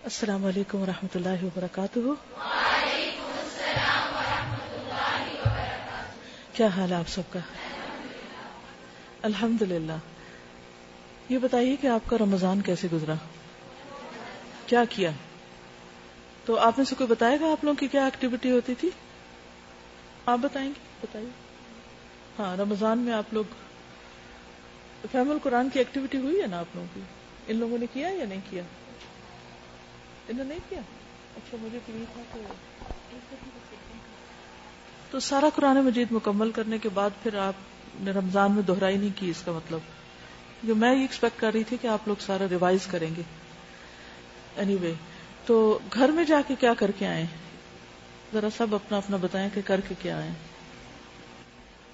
السلام علیکم ورحمۃ اللہ وبرکاتہ. وعلیکم السلام ورحمۃ اللہ وبرکاتہ. کیا حال ہے آپ سب کا؟ الحمد للہ. یہ بتائیے کہ آپ کا رمضان کیسے گزرا، کیا کیا؟ تو آپ میں سے کوئی بتائے گا آپ لوگوں کی کیا ایکٹیویٹی ہوتی تھی؟ آپ بتائیں گے؟ بتائیے. ہاں، رمضان میں آپ لوگ فہم القرآن کی ایکٹیویٹی ہوئی ہے نا آپ لوگوں کی؟ ان لوگوں نے کیا یا نہیں کیا؟ انہوں نے نہیں کیا؟ اچھا، مجھے تو یہ تھا تو سارا قرآن مجید مکمل کرنے کے بعد پھر آپ نے رمضان میں دہرائی نہیں کی. اس کا مطلب جو میں یہ ایکسپیکٹ کر رہی تھی کہ آپ لوگ سارا ریوائز کریں گے. اینی وے، تو گھر میں جا کے کیا کر کے آئے؟ ذرا سب اپنا اپنا بتائیں کہ کر کے کیا آئے.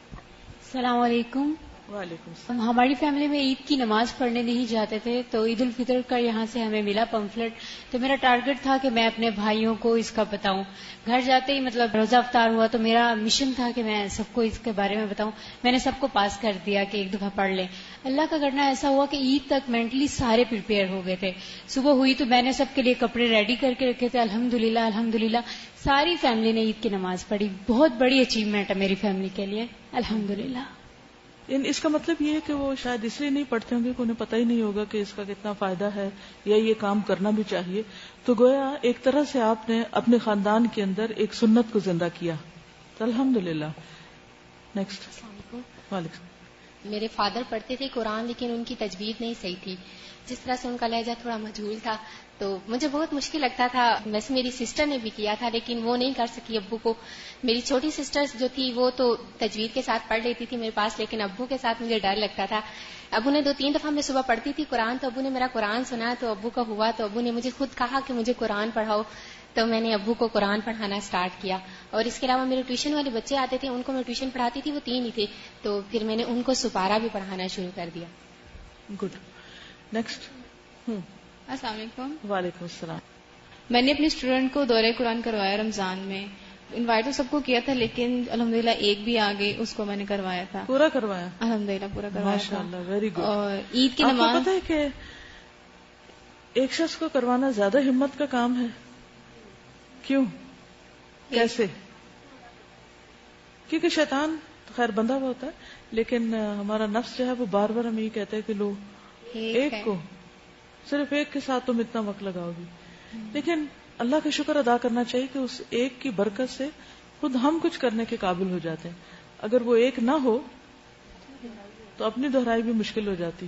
السلام علیکم. وعلیکم السلام. ہماری فیملی میں عید کی نماز پڑھنے نہیں جاتے تھے، تو عید الفطر کا یہاں سے ہمیں ملا پمفلٹ. تو میرا ٹارگٹ تھا کہ میں اپنے بھائیوں کو اس کا بتاؤں. گھر جاتے ہی مطلب روزہ افطار ہوا تو میرا مشن تھا کہ میں سب کو اس کے بارے میں بتاؤں. میں نے سب کو پاس کر دیا کہ ایک دفعہ پڑھ لیں. اللہ کا کرنا ایسا ہوا کہ عید تک مینٹلی سارے پریپیئر ہو گئے تھے. صبح ہوئی تو میں نے سب کے لیے کپڑے ریڈی کر کے رکھے تھے. الحمدللہ الحمدللہ ساری فیملی نے عید کی نماز پڑھی. بہت بڑی اچیومنٹ ہے میری فیملی کے لیے، الحمدللہ. اس کا مطلب یہ ہے کہ وہ شاید اس لیے نہیں پڑھتے ہوں گے کہ انہیں پتہ ہی نہیں ہوگا کہ اس کا کتنا فائدہ ہے یا یہ کام کرنا بھی چاہیے. تو گویا ایک طرح سے آپ نے اپنے خاندان کے اندر ایک سنت کو زندہ کیا. تو الحمدللہ. نیکسٹ. السلام علیکم. وعلیکم. میرے فادر پڑھتے تھے قرآن، لیکن ان کی تجوید نہیں صحیح تھی. جس طرح سے ان کا لہجہ تھوڑا مجہول تھا تو مجھے بہت مشکل لگتا تھا. ویسے میری سسٹر نے بھی کیا تھا لیکن وہ نہیں کر سکی ابو کو. میری چھوٹی سسٹر جو تھی وہ تو تجوید کے ساتھ پڑھ لیتی تھی میرے پاس، لیکن ابو کے ساتھ مجھے ڈر لگتا تھا. ابو نے 2-3 دفعہ میں صبح پڑھتی تھی قرآن تو ابو نے میرا قرآن سنا تو ابو کا ہوا تو ابو نے مجھے خود کہا کہ مجھے قرآن پڑھاؤ. تو میں نے ابو کو قرآن پڑھانا اسٹارٹ کیا. اور اس کے علاوہ میرے ٹیوشن والے بچے آتے تھے، ان کو میں ٹیوشن پڑھاتی تھی، وہ 3 ہی تھے، تو پھر میں نے ان کو سپارہ بھی پڑھانا شروع کر دیا. گڈ. نیکسٹ. السلام علیکم. وعلیکم السلام. میں نے اپنے اسٹوڈنٹ کو دورہ قرآن کروایا رمضان میں. انوائٹ تو سب کو کیا تھا لیکن الحمدللہ ایک بھی آ گئی، اس کو میں نے کروایا تھا. پورا کروایا؟ الحمدللہ پورا کروایا تھا. ماشاءاللہ، ویری گڈ. اور عید کی آپ کو نماز پتہ ہے کہ ایک شخص کو کروانا زیادہ ہمت کا کام ہے. کیوں؟ کیسے؟ کیونکہ شیطان خیر بندہ ہوا ہوتا ہے، لیکن ہمارا نفس جو ہے وہ بار بار ہمیں یہ کہتا ہے کہ لو ایک کو، صرف ایک کے ساتھ تم اتنا وقت لگاؤ گی. لیکن اللہ کا شکر ادا کرنا چاہیے کہ اس ایک کی برکت سے خود ہم کچھ کرنے کے قابل ہو جاتے ہیں. اگر وہ ایک نہ ہو تو اپنی دہرائی بھی مشکل ہو جاتی.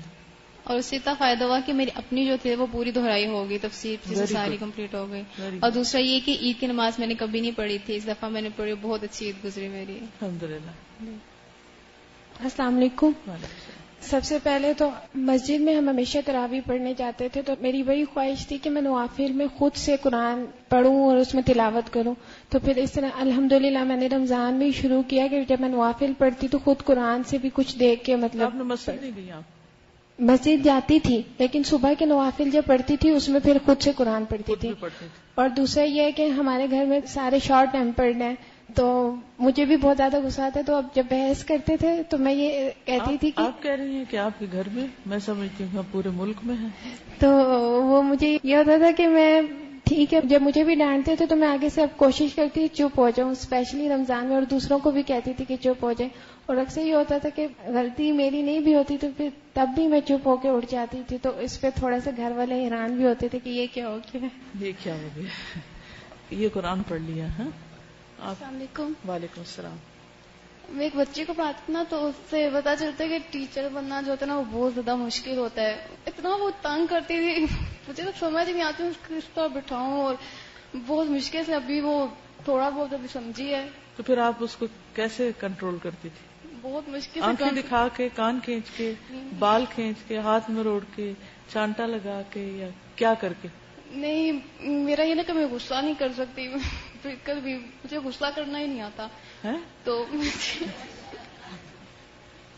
اور اس سے اتنا فائدہ ہوا کہ میری اپنی جو تھی وہ پوری دہرائی ہو گئی، تفسیر جیسے ساری کمپلیٹ ہو گئی. اور دوسرا یہ کہ عید کی نماز میں نے کبھی نہیں پڑھی تھی، اس دفعہ میں نے پڑھی، بہت اچھی عید گزری میری. الحمدللہ. السلام علیکم. سب سے پہلے تو مسجد میں ہم ہمیشہ تراویح پڑھنے جاتے تھے، تو میری بڑی خواہش تھی کہ میں نوافل میں خود سے قرآن پڑھوں اور اس میں تلاوت کروں. تو پھر اس طرح الحمدللہ میں نے رمضان میں شروع کیا کہ جب میں نوافل پڑھتی تو خود قرآن سے بھی کچھ دیکھ کے مطلب. آپ نے مسجد نہیں گئی؟ آپ مسجد جاتی تھی لیکن صبح کے نوافل جب پڑھتی تھی اس میں پھر خود سے قرآن پڑھتی تھی. اور دوسرا یہ ہے کہ ہمارے گھر میں سارے شارٹ ٹیمپرڈ ہیں تو مجھے بھی بہت زیادہ غصہ آتا ہے. تو اب جب بحث کرتے تھے تو میں یہ کہتی تھی کہ آپ کہہ رہی ہیں کہ آپ کے گھر میں، میں سمجھتی ہوں پورے ملک میں ہے. تو وہ مجھے یہ ہوتا تھا کہ میں ٹھیک ہے، جب مجھے بھی ڈانٹتے تھے تو میں آگے سے اب کوشش کرتی تھی چپ ہو جاؤں، اسپیشلی رمضان میں، اور دوسروں کو بھی کہتی تھی کہ چپ ہو جائیں. اور اکثر یہ ہوتا تھا کہ غلطی میری نہیں بھی ہوتی تو پھر تب بھی میں چپ ہو کے اٹھ جاتی تھی. تو اس پہ تھوڑا سا گھر والے حیران بھی ہوتے تھے کہ یہ کیا ہو گیا، یہ کیا ہو گیا. یہ قرآن پڑھ لیا. ہاں. السلام علیکم. وعلیکم السلام. میں ایک بچے کو پڑھاتی نا تو اس سے پتا چلتا ہے کہ ٹیچر بننا جو ہوتا ہے نا وہ بہت زیادہ مشکل ہوتا ہے. اتنا وہ تنگ کرتی تھی، مجھے تو سمجھ نہیں آتی اس کو کس طرح بٹھاؤں، اور بہت مشکل سے ابھی وہ تھوڑا بہت ابھی سمجھی ہے. تو پھر آپ اس کو کیسے کنٹرول کرتی تھی؟ بہت مشکل سے. آنکھیں دکھا کے، کان کھینچ کے، بال کھینچ کے، ہاتھ میں روڑ کے، چانٹا لگا کے، یا کیا کر کے؟ نہیں، میرا یہ نا کہ میں غصہ نہیں کر سکتی، کل بھی مجھے غصہ کرنا ہی نہیں آتا. تو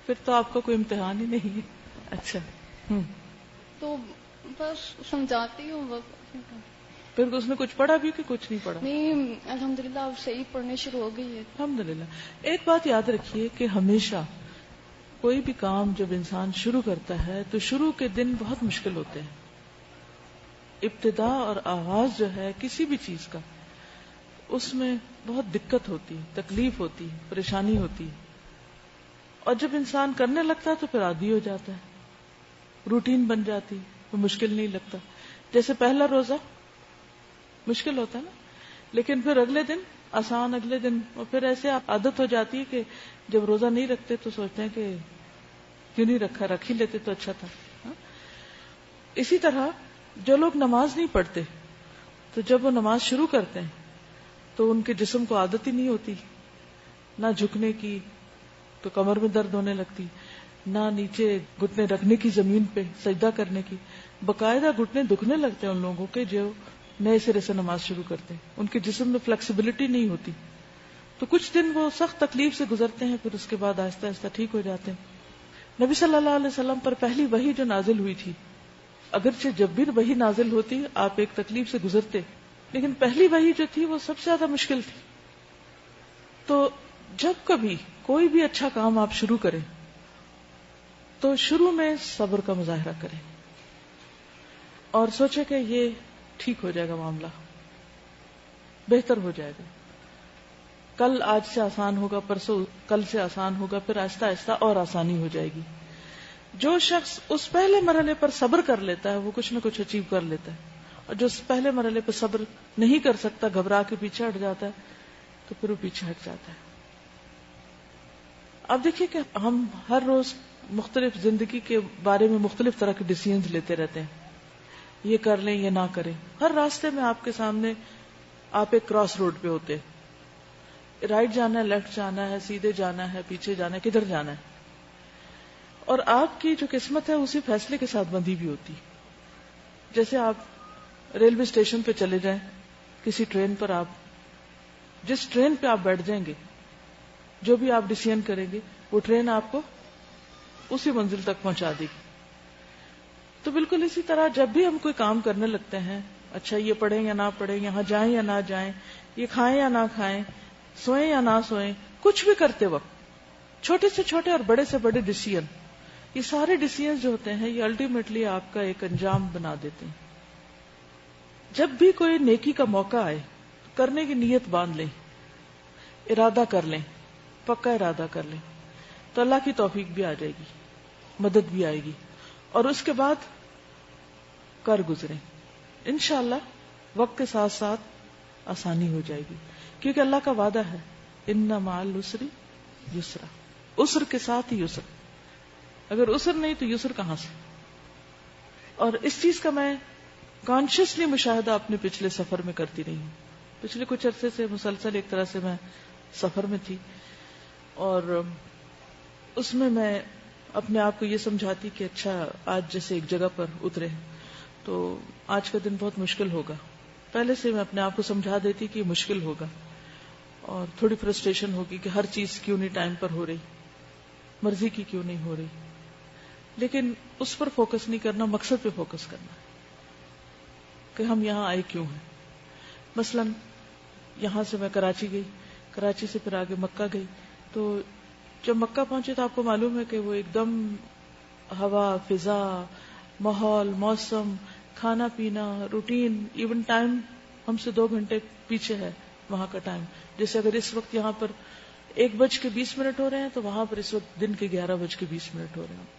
پھر تو آپ کا کوئی امتحان ہی نہیں ہے. اچھا. تو بس سمجھاتی ہوں بس. پھر اس نے کچھ پڑھا بھی کہ کچھ نہیں پڑھا؟ نہیں، الحمدللہ اب صحیح پڑھنے شروع ہو گئی ہے. الحمدللہ. ایک بات یاد رکھیے کہ ہمیشہ کوئی بھی کام جب انسان شروع کرتا ہے تو شروع کے دن بہت مشکل ہوتے ہیں. ابتدا اور آغاز جو ہے کسی بھی چیز کا، اس میں بہت دقت ہوتی ہے، تکلیف ہوتی ہے، پریشانی ہوتی ہے، اور جب انسان کرنے لگتا ہے تو پھر عادی ہو جاتا ہے، روٹین بن جاتی ہے، تو مشکل نہیں لگتا. جیسے پہلا روزہ مشکل ہوتا ہے نا، لیکن پھر اگلے دن آسان، اگلے دن، اور پھر ایسے عادت ہو جاتی ہے کہ جب روزہ نہیں رکھتے تو سوچتے ہیں کہ کیوں نہیں رکھا، رکھ ہی لیتے تو اچھا تھا. اسی طرح جو لوگ نماز نہیں پڑھتے تو جب وہ نماز شروع کرتے ہیں تو ان کے جسم کو عادت ہی نہیں ہوتی، نہ جھکنے کی تو کمر میں درد ہونے لگتی، نہ نیچے گھٹنے رکھنے کی زمین پہ سجدہ کرنے کی، باقاعدہ گھٹنے دکھنے لگتے ہیں ان لوگوں کے جو نئے سرے سے نماز شروع کرتے ہیں. ان کے جسم میں فلیکسیبلٹی نہیں ہوتی، تو کچھ دن وہ سخت تکلیف سے گزرتے ہیں، پھر اس کے بعد آہستہ آہستہ ٹھیک ہو جاتے ہیں. نبی صلی اللہ علیہ وسلم پر پہلی وحی جو نازل ہوئی تھی، اگرچہ جب بھی وحی نازل ہوتی آپ ایک تکلیف سے گزرتے، لیکن پہلی وحی جو تھی وہ سب سے زیادہ مشکل تھی. تو جب کبھی کوئی بھی اچھا کام آپ شروع کریں تو شروع میں صبر کا مظاہرہ کریں اور سوچیں کہ یہ ٹھیک ہو جائے گا، معاملہ بہتر ہو جائے گا، کل آج سے آسان ہوگا، پرسوں کل سے آسان ہوگا، پھر آہستہ آہستہ اور آسانی ہو جائے گی. جو شخص اس پہلے مرحلے پر صبر کر لیتا ہے وہ کچھ نہ کچھ اچیو کر لیتا ہے، اور جو اس پہلے مرحلے پر صبر نہیں کر سکتا، گھبرا کے پیچھے ہٹ جاتا ہے، تو پھر وہ پیچھے ہٹ جاتا ہے. اب دیکھیے کہ ہم ہر روز مختلف زندگی کے بارے میں مختلف طرح کے ڈیسیژنز لیتے رہتے ہیں، یہ کر لیں یہ نہ کریں. ہر راستے میں آپ کے سامنے آپ ایک کراس روڈ پہ ہوتے، رائٹ جانا ہے، لیفٹ جانا ہے، سیدھے جانا ہے، پیچھے جانا ہے، کدھر جانا ہے، اور آپ کی جو قسمت ہے اسی فیصلے کے ساتھ بندھی بھی ہوتی. جیسے آپ ریلوے اسٹیشن پہ چلے جائیں، کسی ٹرین پر، آپ جس ٹرین پہ آپ بیٹھ جائیں گے، جو بھی آپ ڈیسیژن کریں گے وہ ٹرین آپ کو اسی منزل تک پہنچا دے گی. تو بالکل اسی طرح جب بھی ہم کوئی کام کرنے لگتے ہیں، اچھا یہ پڑھیں یا نہ پڑھیں، یہاں جائیں یا نہ جائیں، یہ کھائیں یا نہ کھائیں، سوئیں یا نہ سوئیں، کچھ بھی کرتے وقت چھوٹے سے چھوٹے اور بڑے سے بڑے ڈیسیژن، یہ سارے ڈیسیژن جو ہوتے ہیں یہ الٹیمیٹلی آپ کا ایک انجام بنا دیتے ہیں. جب بھی کوئی نیکی کا موقع آئے کرنے کی نیت باندھ لیں، ارادہ کر لیں، پکا ارادہ کر لیں، تو اللہ کی توفیق بھی آ جائے گی، مدد بھی آئے گی، اور اس کے بعد کر گزریں. انشاءاللہ وقت کے ساتھ ساتھ آسانی ہو جائے گی، کیونکہ اللہ کا وعدہ ہے ان مع العسر یسرا، عسر کے ساتھ ہی یسر، اگر عسر نہیں تو یسر کہاں سے. اور اس چیز کا میں کانشیسلی مشاہدہ اپنے پچھلے سفر میں کرتی رہی ہوں. پچھلے کچھ عرصے سے مسلسل ایک طرح سے میں سفر میں تھی، اور اس میں اپنے آپ کو یہ سمجھاتی کہ اچھا آج جیسے ایک جگہ پر اترے تو آج کا دن بہت مشکل ہوگا. پہلے سے میں اپنے آپ کو سمجھا دیتی کہ یہ مشکل ہوگا، اور تھوڑی فرسٹریشن ہوگی کہ ہر چیز کیوں نہیں ٹائم پر ہو رہی، مرضی کی کیوں نہیں ہو رہی. لیکن اس پر فوکس نہیں کرنا، مقصد پہ فوکس کرنا کہ ہم یہاں آئے کیوں ہیں. مثلا یہاں سے میں کراچی گئی، کراچی سے پھر آگے مکہ گئی، تو جب مکہ پہنچے تو آپ کو معلوم ہے کہ وہ ایک دم ہوا، فضا، ماحول، موسم، کھانا پینا، روٹین، ایون ٹائم ہم سے 2 گھنٹے پیچھے ہے وہاں کا ٹائم. جیسے اگر اس وقت یہاں پر 1:20 ہو رہے ہیں تو وہاں پر اس وقت دن کے 11:20 ہو رہے ہیں.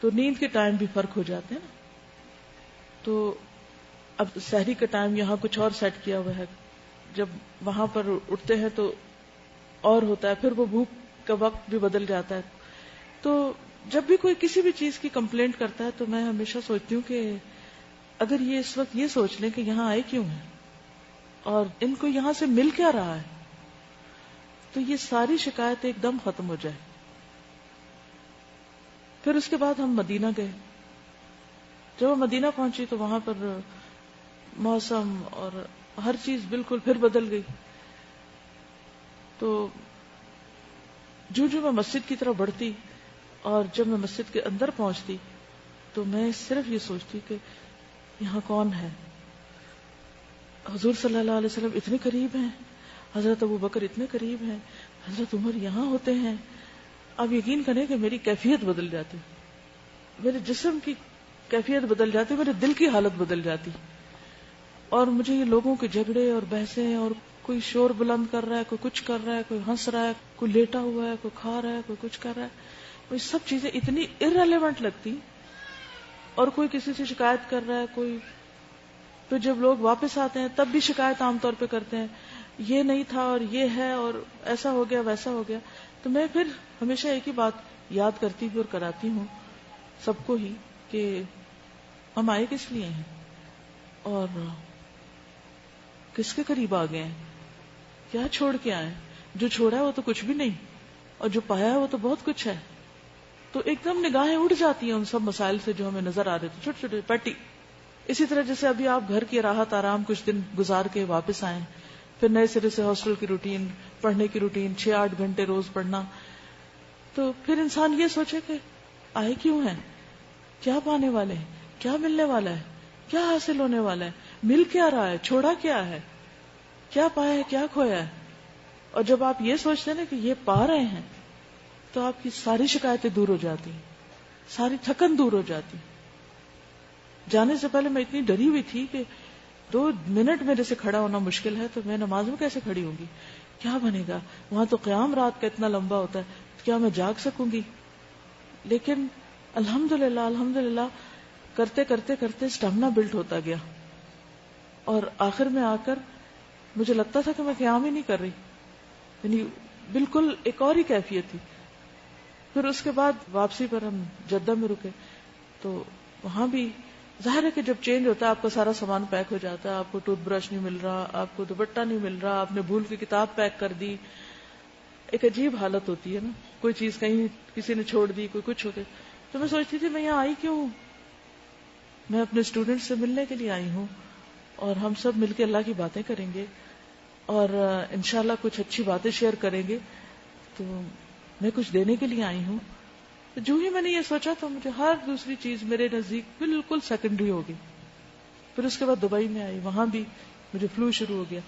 تو نیند کے ٹائم بھی فرق ہو جاتے ہیں نا. تو اب سحری کا ٹائم یہاں کچھ اور سیٹ کیا ہوا ہے، جب وہاں پر اٹھتے ہیں تو اور ہوتا ہے، پھر وہ بھوک کا وقت بھی بدل جاتا ہے. تو جب بھی کوئی کسی بھی چیز کی کمپلینٹ کرتا ہے تو میں ہمیشہ سوچتی ہوں کہ اگر یہ اس وقت یہ سوچ لیں کہ یہاں آئے کیوں ہیں اور ان کو یہاں سے مل کیا رہا ہے، تو یہ ساری شکایت ایک دم ختم ہو جائے. پھر اس کے بعد ہم مدینہ گئے. جب ہم مدینہ پہنچی تو وہاں پر موسم اور ہر چیز بالکل پھر بدل گئی. تو جو میں مسجد کی طرف بڑھتی اور جب میں مسجد کے اندر پہنچتی تو میں صرف یہ سوچتی کہ یہاں کون ہے. حضور صلی اللہ علیہ وسلم اتنے قریب ہیں، حضرت ابو بکر اتنے قریب ہیں، حضرت عمر یہاں ہوتے ہیں. اب یقین کریں کہ میری کیفیت بدل جاتی، میرے جسم کی کیفیت بدل جاتی، میرے دل کی حالت بدل جاتی اور مجھے یہ لوگوں کے جھگڑے اور بحثیں، اور کوئی شور بلند کر رہا ہے، کوئی کچھ کر رہا ہے، کوئی ہنس رہا ہے، کوئی لیٹا ہوا ہے، کوئی کھا رہا ہے، کوئی کچھ کر رہا ہے، یہ سب چیزیں اتنی irrelevant لگتی. اور کوئی کسی سے شکایت کر رہا ہے، کوئی پھر جب لوگ واپس آتے ہیں تب بھی شکایت عام طور پہ کرتے ہیں، یہ نہیں تھا اور یہ ہے اور ایسا ہو گیا ویسا ہو گیا. تو میں پھر ہمیشہ ایک ہی بات یاد کرتی بھی اور کراتی ہوں سب کو ہی کہ ہم آئے کس لیے ہیں اور کس کے قریب آ گئے ہیں، کیا چھوڑ کے آئے. جو چھوڑا ہے وہ تو کچھ بھی نہیں، اور جو پایا ہے وہ تو بہت کچھ ہے. تو ایک دم نگاہیں اڑ جاتی ہیں ان سب مسائل سے جو ہمیں نظر آ رہے تھے، چھوٹے چھوٹے پیٹی. اسی طرح جیسے ابھی آپ گھر کی راحت آرام کچھ دن گزار کے واپس آئے، پھر نئے سرے سے ہاسٹل کی روٹین، پڑھنے کی روٹین، 6-8 گھنٹے روز پڑھنا. تو پھر انسان یہ سوچے کہ آئے کیوں ہیں، کیا پانے والے ہیں، کیا ملنے والا ہے، کیا حاصل ہونے والا ہے، مل کیا رہا ہے، چھوڑا کیا ہے، کیا پایا ہے، کیا کھویا ہے. اور جب آپ یہ سوچتے ہیں نا کہ یہ پا رہے ہیں تو آپ کی ساری شکایتیں دور ہو جاتی ہیں، ساری تھکن دور ہو جاتی. جانے سے پہلے میں اتنی ڈری ہوئی تھی کہ 2 منٹ میرے سے کھڑا ہونا مشکل ہے، تو میں نماز میں کیسے کھڑی ہوں گی، کیا بنے گا وہاں، تو قیام رات کا اتنا لمبا ہوتا ہے، کیا میں جاگ سکوں گی. لیکن الحمدللہ کرتے کرتے کرتے اسٹیمنا بلڈ ہوتا گیا، اور آخر میں آ کر مجھے لگتا تھا کہ میں قیام ہی نہیں کر رہی، یعنی بالکل ایک اور ہی کیفیت تھی. پھر اس کے بعد واپسی پر ہم جدہ میں رکے، تو وہاں بھی ظاہر ہے کہ جب چینج ہوتا ہے آپ کا سارا سامان پیک ہو جاتا ہے، آپ کو ٹوتھ برش نہیں مل رہا، آپ کو دوپٹہ نہیں مل رہا، آپ نے بھول کے کتاب پیک کر دی. ایک عجیب حالت ہوتی ہے نا، کوئی چیز کہیں کسی نے چھوڑ دی، کوئی کچھ ہو گیا. تو میں سوچتی تھی میں یہاں آئی کیوں ہوں، میں اپنے اسٹوڈنٹ سے ملنے کے لیے آئی ہوں، اور ہم سب مل کے اللہ کی باتیں کریں گے اور انشاءاللہ کچھ اچھی باتیں شیئر کریں گے. تو میں کچھ دینے کے لیے آئی ہوں. جو ہی میں نے یہ سوچا تو مجھے ہر دوسری چیز میرے نزدیک بالکل سیکنڈری ہو گئی. پھر اس کے بعد دبئی میں آئی، وہاں بھی مجھے فلو شروع ہو گیا.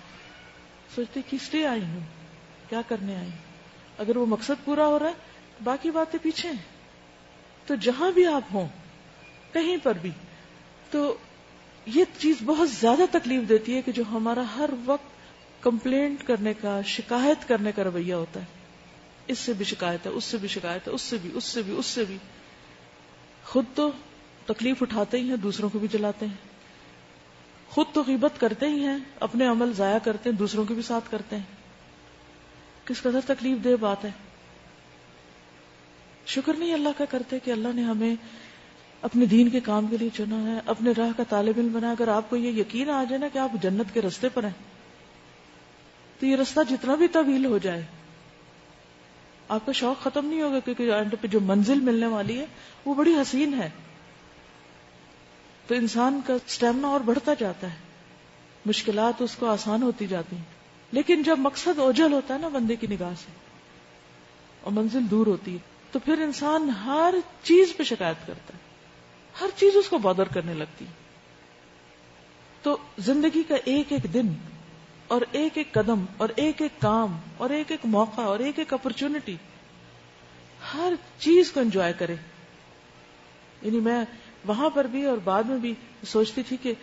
سوچتی کس لیے آئی ہوں، کیا کرنے آئی. اگر وہ مقصد پورا ہو رہا ہے باقی باتیں پیچھے ہیں. تو جہاں بھی آپ ہوں، کہیں پر بھی، تو یہ چیز بہت زیادہ تکلیف دیتی ہے کہ جو ہمارا ہر وقت کمپلینٹ کرنے کا، شکایت کرنے کا رویہ ہوتا ہے. اس سے بھی شکایت ہے، اس سے بھی شکایت ہے، اس سے بھی، اس سے بھی، اس سے بھی. خود تو تکلیف اٹھاتے ہی ہیں، دوسروں کو بھی جلاتے ہیں. خود تو غیبت کرتے ہی ہیں، اپنے عمل ضائع کرتے ہیں، دوسروں کے بھی ساتھ کرتے ہیں. کس قدر تکلیف دہ بات ہے. شکر نہیں اللہ کا کرتے کہ اللہ نے ہمیں اپنے دین کے کام کے لیے چنا ہے، اپنے راہ کا طالب علم بنا. اگر آپ کو یہ یقین آ جائے نا کہ آپ جنت کے رستے پر ہیں، تو یہ رستہ جتنا بھی طویل ہو جائے آپ کا شوق ختم نہیں ہوگا، کیونکہ اینڈ پہ جو منزل ملنے والی ہے وہ بڑی حسین ہے. تو انسان کا اسٹیمنا اور بڑھتا جاتا ہے، مشکلات اس کو آسان ہوتی جاتی ہیں. لیکن جب مقصد اوجھل ہوتا ہے نا بندے کی نگاہ سے اور منزل دور ہوتی ہے، تو پھر انسان ہر چیز پہ شکایت کرتا ہے، ہر چیز اس کو بادر کرنے لگتی. تو زندگی کا ایک ایک دن اور ایک ایک قدم اور ایک ایک کام اور ایک ایک موقع اور ایک ایک اپرچونٹی، ہر چیز کو انجوائے کرے. یعنی میں وہاں پر بھی اور بعد میں بھی سوچتی تھی کہ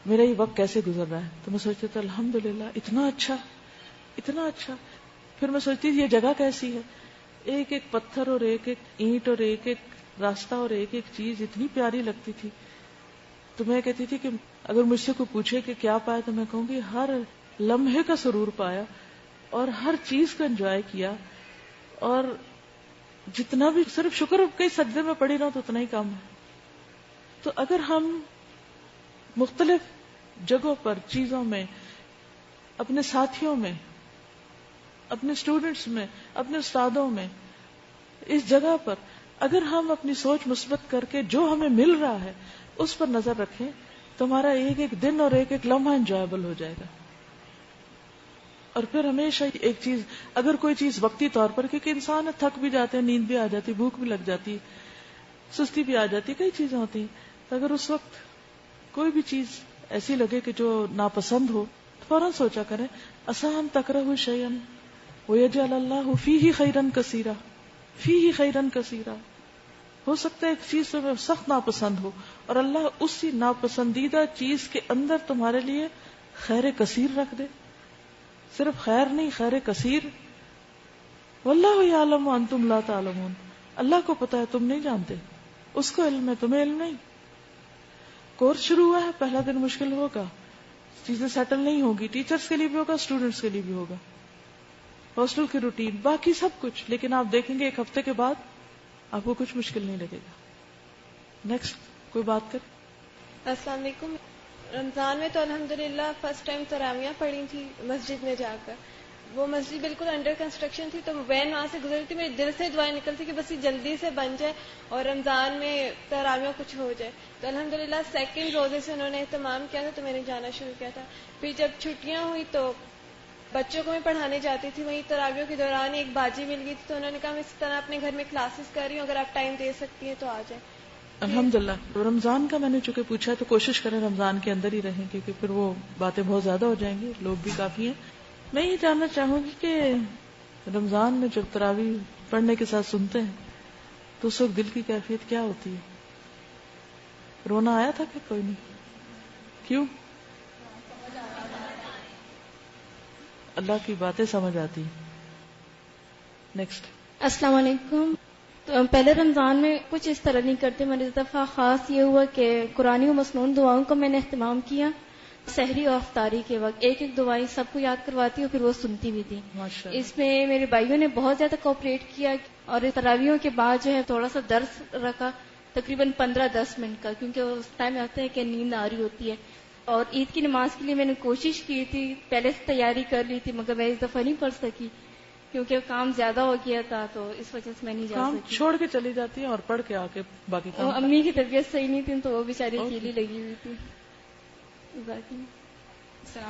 میرا یہ وقت کیسے گزر رہا ہے. تو میں سوچتی تھی الحمدللہ اتنا اچھا، اتنا اچھا. پھر میں سوچتی تھی یہ جگہ کیسی ہے، ایک ایک پتھر اور ایک ایک اینٹ اور ایک ایک راستہ اور ایک ایک چیز اتنی پیاری لگتی تھی. تو میں کہتی تھی کہ اگر مجھ سے کوئی پوچھے کہ کیا پایا، تو میں کہوں گی ہر لمحے کا سرور پایا اور ہر چیز کو انجوائے کیا. اور جتنا بھی صرف شکر کئی سجدے میں پڑی رہا تو اتنا ہی کام ہے. تو اگر ہم مختلف جگہوں پر، چیزوں میں، اپنے ساتھیوں میں، اپنے اسٹوڈنٹس میں، اپنے استادوں میں، اس جگہ پر اگر ہم اپنی سوچ مثبت کر کے جو ہمیں مل رہا ہے اس پر نظر رکھیں تو ہمارا ایک ایک دن اور ایک ایک لمحہ انجوائبل ہو جائے گا. اور پھر ہمیشہ ایک چیز، اگر کوئی چیز وقتی طور پر، کیونکہ انسان تھک بھی جاتے ہیں، نیند بھی آ جاتی، بھوک بھی لگ جاتی، سستی بھی آ جاتی، کئی چیزیں ہوتی ہیں. تو اگر اس وقت کوئی بھی چیز ایسی لگے کہ جو ناپسند ہو، فوراً سوچا کریں اسان تکرہوا شیئا ویجعل اللہ فیہ خیرا کثیرا، فیہ خیرا کثیرا. ہو سکتا ہے ایک چیز تمہیں سخت ناپسند ہو اور اللہ اسی ناپسندیدہ چیز کے اندر تمہارے لیے خیر کثیر رکھ دے. صرف خیر نہیں، خیر کثیر. واللہ یعلم وانتم لا تعلمون. اللہ کو پتا ہے، تم نہیں جانتے. اس کو علم ہے، تمہیں علم نہیں. کورس شروع ہوا ہے، پہلا دن مشکل ہوگا، چیزیں سیٹل نہیں ہوگی. ٹیچرز کے لیے بھی ہوگا، اسٹوڈنٹس کے لیے بھی ہوگا. ہاسٹل کی روٹین، باقی سب کچھ. لیکن آپ دیکھیں گے ایک ہفتے کے بعد آپ کو کچھ مشکل نہیں لگے گا. نیکسٹ کوئی بات کر. السلام علیکم. رمضان میں تو الحمدللہ فرسٹ ٹائم تراویح پڑھی تھی مسجد میں جا کر. وہ مسجد بالکل انڈر کنسٹرکشن تھی، تو وین وہاں سے گزری تھی. میرے دل سے دعائیں نکلتی کہ بس یہ جلدی سے بن جائے اور رمضان میں تراویح کچھ ہو جائے. تو الحمدللہ سیکنڈ روزے سے انہوں نے اہتمام کیا تھا تو میں نے جانا شروع کیا تھا. پھر جب چھٹیاں ہوئی تو بچوں کو میں پڑھانے جاتی تھی. وہیں تراویح کے دوران ایک باجی مل گئی تھی تو انہوں نے کہا میں اس طرح اپنے گھر میں کلاسز کر رہی ہوں، اگر آپ ٹائم دے سکتی ہیں تو آ جائیں. الحمدللہ. رمضان کا میں نے چونکہ پوچھا تو کوشش کریں رمضان کے اندر ہی رہیں، کیونکہ پھر وہ باتیں بہت زیادہ ہو جائیں گی، لوگ بھی کافی ہیں. میں یہ جاننا چاہوں گی کہ رمضان میں جب تراویح پڑھنے کے ساتھ سنتے ہیں تو اس وقت دل کی کیفیت کیا ہوتی ہے؟ رونا آیا تھا کہ کوئی نہیں؟ کیوں؟ اللہ کی باتیں سمجھ آتی. نیکسٹ. السلام علیکم. تو پہلے رمضان میں کچھ اس طرح نہیں کرتے. میں نے اس دفعہ خاص یہ ہوا کہ قرآنی و مسنون دعاؤں کا میں نے اہتمام کیا. سحری اور افطاری کے وقت ایک ایک دعائیں سب کو یاد کرواتی اور پھر وہ سنتی بھی تھی. اس میں میرے بھائیوں نے بہت زیادہ کوآپریٹ کیا اور تراویحوں کے بعد جو ہے تھوڑا سا درس رکھا، تقریباً 15-10 منٹ کا، کیونکہ اس ٹائم آتا ہے کہ نیند آ رہی ہوتی ہے. اور عید کی نماز کے لیے میں نے کوشش کی تھی، پہلے سے تیاری کر لی تھی، مگر میں اس دفعہ نہیں پڑھ سکی کیونکہ کام زیادہ ہو گیا تھا، تو اس وجہ سے میں نہیں جا سکی. چھوڑ کے چلی جاتی ہے اور پڑھ کے آ کے باقی کام. امی کی طبیعت صحیح نہیں تھی تو وہ بیچاری اکیلی لگی ہوئی تھی.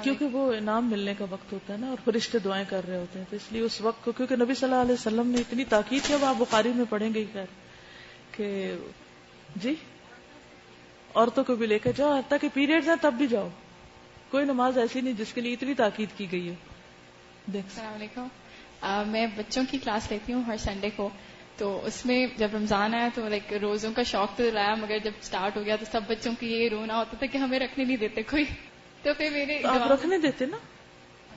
کیونکہ وہ انعام ملنے کا وقت ہوتا ہے نا، اور فرشتے دعائیں کر رہے ہوتے ہیں، تو اس لیے اس وقت کو، کیونکہ نبی صلی اللہ علیہ وسلم نے اتنی تاکید کی، اب آپ بخاری میں پڑھیں گے خیر کہ جی عورتوں کو بھی لے کے جاؤ، حتیٰ کہ پیریڈز ہیں تب بھی جاؤ. کوئی نماز ایسی نہیں جس کے لیے اتنی تاکید کی گئی ہے. السلام علیکم. میں بچوں کی کلاس لیتی ہوں ہر سنڈے کو. تو اس میں جب رمضان آیا تو روزوں کا شوق تو لایا، مگر جب سٹارٹ ہو گیا تو سب بچوں کی یہ رونا ہوتا تھا کہ ہمیں رکھنے نہیں دیتے کوئی. تو پھر میرے آپ رکھنے دیتے نا،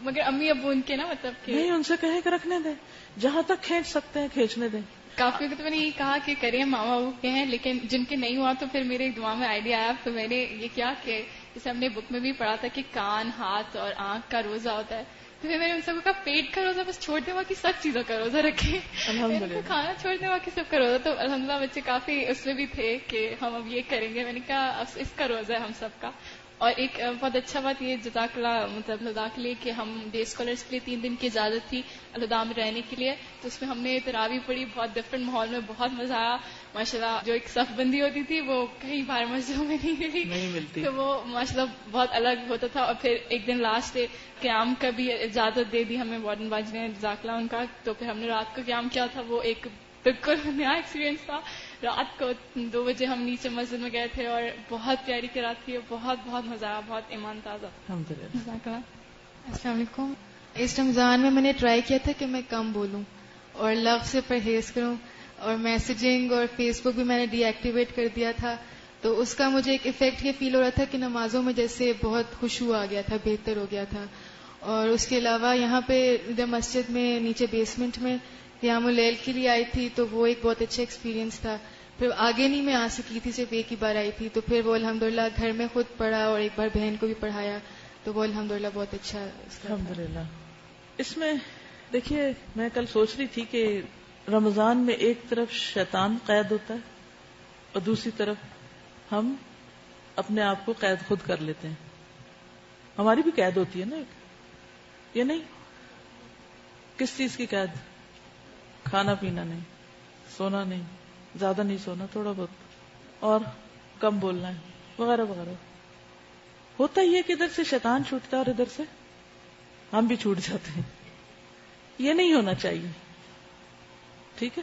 مگر امی ابو ان کے نا مطلب کہ نہیں، ان سے کہے کہ رکھنے دیں، جہاں تک کھینچ سکتے ہیں کھینچنے دیں. کافی تو میں نے یہ کہا کہ کریں ماما ابو کے ہیں، لیکن جن کے نہیں ہوا تو پھر میرے دماغ میں آئیڈیا آیا. تو میں نے یہ کیا کہ جیسے ہم نے بک میں بھی پڑھا تھا کہ کان، ہاتھ اور آنکھ کا روزہ ہوتا ہے، تو پھر میں نے ان سب کا پیٹ کا روزہ بس چھوڑ دیں، باقی سب چیزوں کا روزہ رکھیں. کھانا چھوڑ دیں، باقی سب کا روزہ. تو الحمدللہ بچے کافی اس میں بھی تھے کہ ہم اب یہ کریں گے. میں نے کہا اب اس کا روزہ ہے ہم سب کا. اور ایک بہت اچھا بات یہ جزاک اللہ مطلب الہدا کے لیے کہ ہم ڈے اسکالرس کے لیے 3 دن کی اجازت تھی الہدا میں رہنے کے لیے. تو اس میں ہم نے تراویح پڑھی، بہت ڈفرینٹ ماحول میں، بہت مزہ آیا ماشاءاللہ. جو ایک صف بندی ہوتی تھی وہ کہیں باہر مسجدوں میں نہیں ملتی، تو وہ ماشاءاللہ بہت الگ ہوتا تھا. اور پھر ایک دن لاسٹ ڈے قیام کا بھی اجازت دے دی ہمیں وارڈن باجی نے، جزاک اللہ ان کا. تو پھر ہم نے رات کو قیام کیا تھا، وہ ایک بالکل نیا ایکسپیرینس تھا. رات کو 2 بجے ہم نیچے مسجد میں گئے تھے اور بہت پیاری قرات تھی، بہت بہت مزہ آیا، بہت ایمان تازہ. السلام علیکم. اس رمضان میں نے ٹرائی کیا تھا کہ میں کم بولوں اور لفظ سے پرہیز کروں، اور میسیجنگ اور فیس بک بھی میں نے ڈی ایکٹیویٹ کر دیا تھا. تو اس کا مجھے ایک ایفیکٹ یہ فیل ہو رہا تھا کہ نمازوں میں جیسے بہت خشوع آ گیا تھا، بہتر ہو گیا تھا. اور اس کے علاوہ یہاں پہ مسجد میں نیچے بیسمنٹ میں قیام اللیل کے لیے آئی تھی، تو وہ ایک بہت اچھا ایکسپیرینس تھا. پھر آگے نہیں میں آ سکی تھی، صرف ایک ہی بار آئی تھی. تو پھر وہ الحمدللہ گھر میں خود پڑھا اور ایک بار بہن کو بھی پڑھایا، تو وہ الحمدللہ بہت اچھا. الحمدللہ. اس میں دیکھیے میں کل سوچ رہی تھی کہ رمضان میں ایک طرف شیطان قید ہوتا ہے اور دوسری طرف ہم اپنے آپ کو قید خود کر لیتے ہیں. ہماری بھی قید ہوتی ہے نا ایک، یہ نہیں کس چیز کی قید؟ کھانا پینا نہیں، سونا نہیں، زیادہ نہیں سونا، تھوڑا بہت، اور کم بولنا ہے وغیرہ وغیرہ. ہوتا ہی ہے کہ ادھر سے شیطان چھوٹتا ہے اور ادھر سے ہم بھی چھوٹ جاتے ہیں. یہ نہیں ہونا چاہیے. ٹھیک ہے،